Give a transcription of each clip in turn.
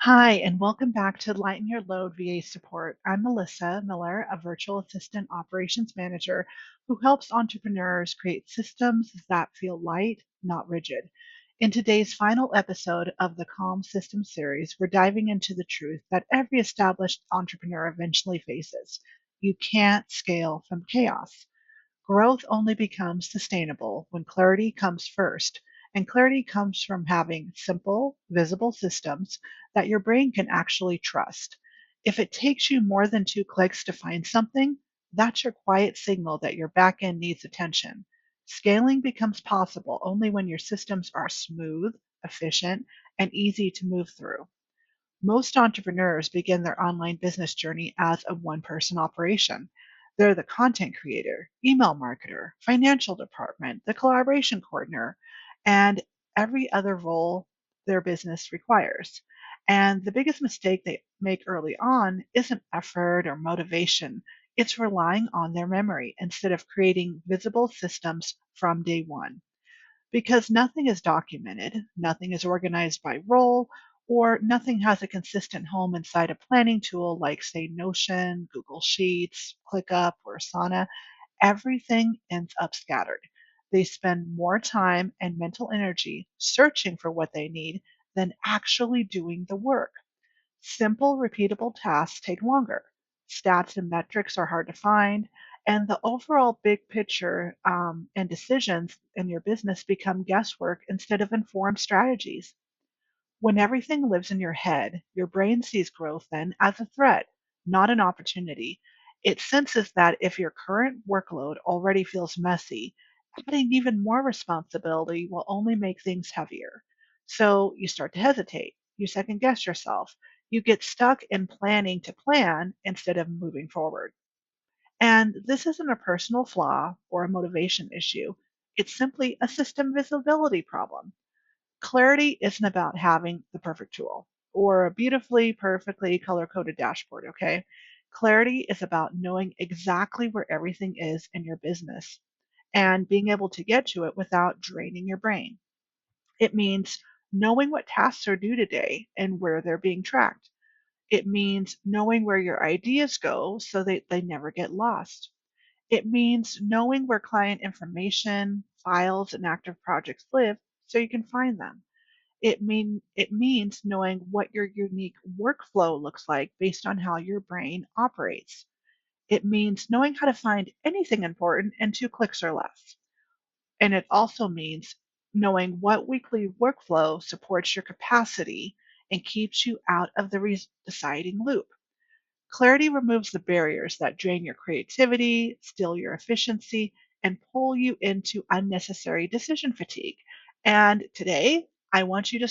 Hi, and welcome back to Lighten Your Load VA Support. I'm Melissa Miller, a virtual assistant operations manager who helps entrepreneurs create systems that feel light, not rigid. In today's final episode of the Calm System series, we're diving into the truth that every established entrepreneur eventually faces. You can't scale from chaos. Growth only becomes sustainable when clarity comes first, and clarity comes from having simple, visible systems that your brain can actually trust. If it takes you more than two clicks to find something, that's your quiet signal that your back end needs attention. Scaling becomes possible only when your systems are smooth, efficient, and easy to move through. Most entrepreneurs begin their online business journey as a one person operation. They're the content creator, email marketer, financial department, the collaboration coordinator, and every other role their business requires. And the biggest mistake they make early on isn't effort or motivation, it's relying on their memory instead of creating visible systems from day one. Because nothing is documented, nothing is organized by role, or nothing has a consistent home inside a planning tool like, say, Notion, Google Sheets, ClickUp, or Asana. Everything ends up scattered. They spend more time and mental energy searching for what they need than actually doing the work. Simple, repeatable tasks take longer. Stats and metrics are hard to find, and the overall big picture and decisions in your business become guesswork instead of informed strategies. When everything lives in your head, your brain sees growth then as a threat, not an opportunity. It senses that if your current workload already feels messy, adding even more responsibility will only make things heavier. So you start to hesitate. You second guess yourself. You get stuck in planning to plan instead of moving forward. And this isn't a personal flaw or a motivation issue. It's simply a system visibility problem. Clarity isn't about having the perfect tool or a beautifully, perfectly color coded dashboard, okay? Clarity is about knowing exactly where everything is in your business and being able to get to it without draining your brain. It means knowing what tasks are due today and where they're being tracked. It means knowing where your ideas go so that they never get lost. It means knowing where client information, files, and active projects live so you can find them. It means knowing what your unique workflow looks like based on how your brain operates. It means knowing how to find anything important in two clicks or less. And it also means knowing what weekly workflow supports your capacity and keeps you out of the deciding loop. Clarity removes the barriers that drain your creativity, steal your efficiency, and pull you into unnecessary decision fatigue. And today, I want you to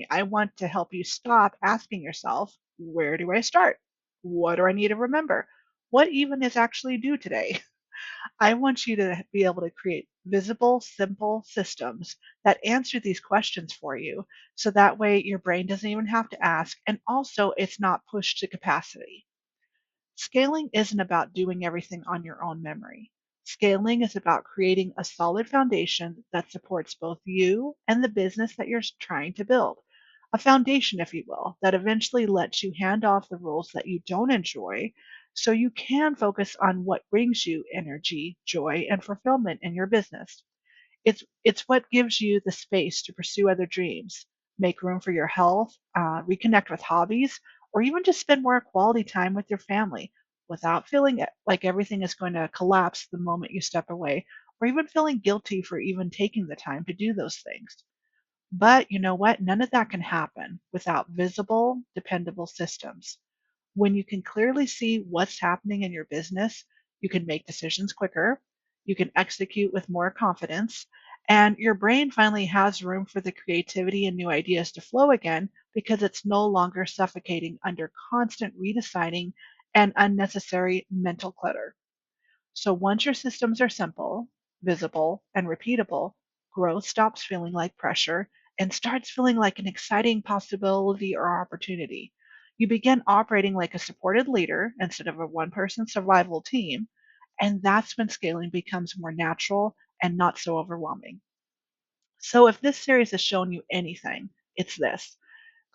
I want to help you stop asking yourself, where do I start? What do I need to remember? What even is actually due today? I want you to be able to create visible, simple systems that answer these questions for you. So that way your brain doesn't even have to ask. And also, it's not pushed to capacity. Scaling isn't about doing everything on your own memory. Scaling is about creating a solid foundation that supports both you and the business that you're trying to build. A foundation, if you will, that eventually lets you hand off the roles that you don't enjoy so you can focus on what brings you energy, joy, and fulfillment in your business. It's what gives you the space to pursue other dreams, make room for your health, reconnect with hobbies, or even just spend more quality time with your family without feeling like everything is going to collapse the moment you step away, or even feeling guilty for even taking the time to do those things. But you know what? None of that can happen without visible, dependable systems. When you can clearly see what's happening in your business, you can make decisions quicker, you can execute with more confidence, and your brain finally has room for the creativity and new ideas to flow again because it's no longer suffocating under constant redesigning and unnecessary mental clutter. So once your systems are simple, visible, and repeatable, growth stops feeling like pressure and starts feeling like an exciting possibility or opportunity. You begin operating like a supported leader instead of a one person survival team, and that's when scaling becomes more natural and not so overwhelming. So, if this series has shown you anything, it's this.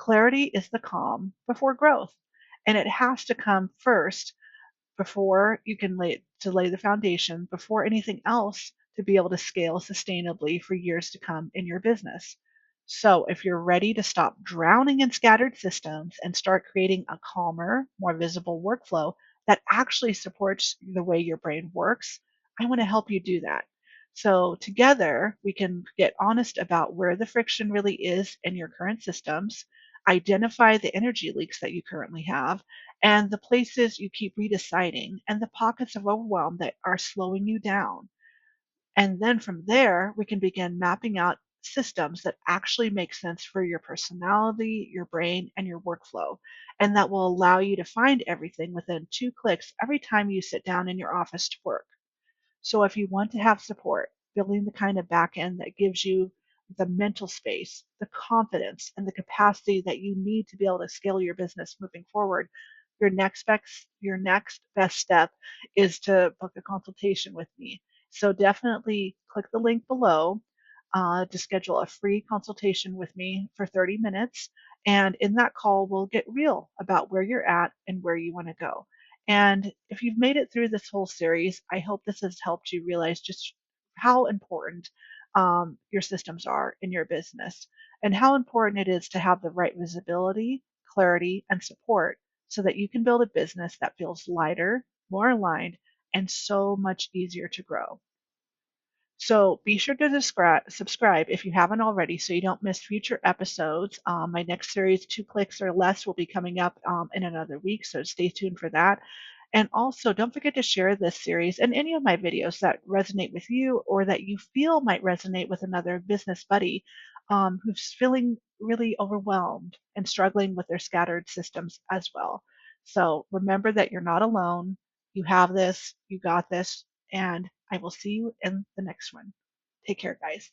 Clarity is the calm before growth, and it has to come first before you can lay the foundation before anything else to be able to scale sustainably for years to come in your business. So, if you're ready to stop drowning in scattered systems and start creating a calmer, more visible workflow that actually supports the way your brain works, I want to help you do that. So, together, we can get honest about where the friction really is in your current systems, identify the energy leaks that you currently have, and the places you keep redeciding, and the pockets of overwhelm that are slowing you down. And then from there, we can begin mapping out systems that actually make sense for your personality, your brain, and your workflow, and that will allow you to find everything within 2 clicks every time you sit down in your office to work. So if you want to have support, building the kind of back end that gives you the mental space, the confidence, and the capacity that you need to be able to scale your business moving forward, your next best step is to book a consultation with me. So definitely click the link below to schedule a free consultation with me for 30 minutes. And in that call, we'll get real about where you're at and where you want to go. And if you've made it through this whole series, I hope this has helped you realize just how important your systems are in your business and how important it is to have the right visibility, clarity, and support so that you can build a business that feels lighter, more aligned, and so much easier to grow. So be sure to subscribe if you haven't already so you don't miss future episodes. My next series, 2 Clicks or Less, will be coming up in another week, so stay tuned for that. And also, don't forget to share this series and any of my videos that resonate with you or that you feel might resonate with another business buddy who's feeling really overwhelmed and struggling with their scattered systems as well. So remember that you're not alone. You have this, you got this, and I will see you in the next one. Take care, guys.